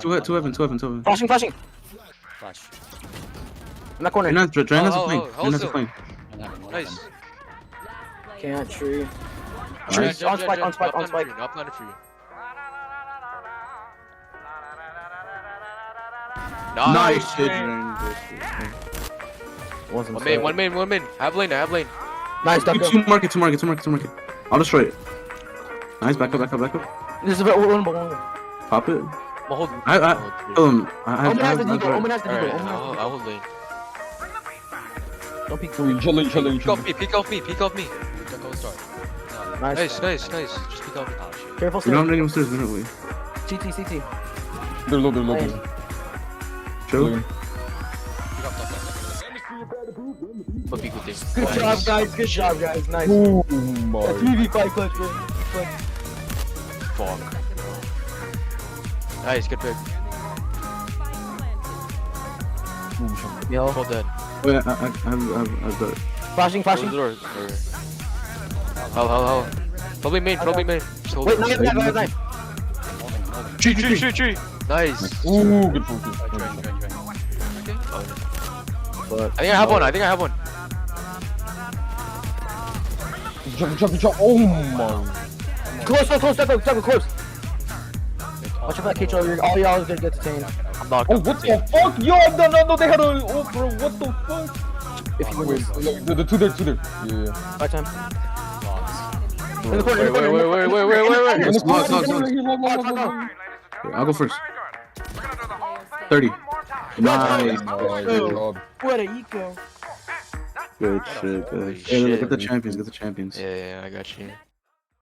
Two heaven. Flashing. Flash. In that corner. Drain has a flank. hold Drain has a still. flank. Nice. Can't tree. Nice. On spike. Not planted for you. Nice shit, man. Drain. Wasn't One main. Have lane. Nice, duck. Two market. I'll destroy it. Nice, back up. This is a bit winnable. Pop it. Well, hold. I kill him. Omen has the deagle. Omen has the Alright, deagle. I'll hold lane. Don't peek. Chilling. Peek off me. Go start. Nice. Nice. Just peek off me. Careful, We don't have stairs. any upstairs, don't we? CT. They're low. True. Lane. But peek with this. Good job, guys. Nice. Oh A my. 3v5 clutch, bro. Fuck. Nice, good pick. Yo. Hold dead. Oh yeah, I've got it. Flashing. Close the door. How? Probably main. Just hold Wait, it. knife. Tree. Nice. Ooh, good focus. But I think I have one. Chop. Oh my. close, close. Watch your back, Kitch. All y'all is gonna get detained. I'm knocked. Oh, what the fuck? Yo, no, they had a. Oh, bro, what the fuck? If you win Wait, this. the two there. Yeah. By time. In the corner. Wait. Lock. I'll go first. 30. Nice. What a eco. Good shit. Hey, look at the champions. Yeah, I got you.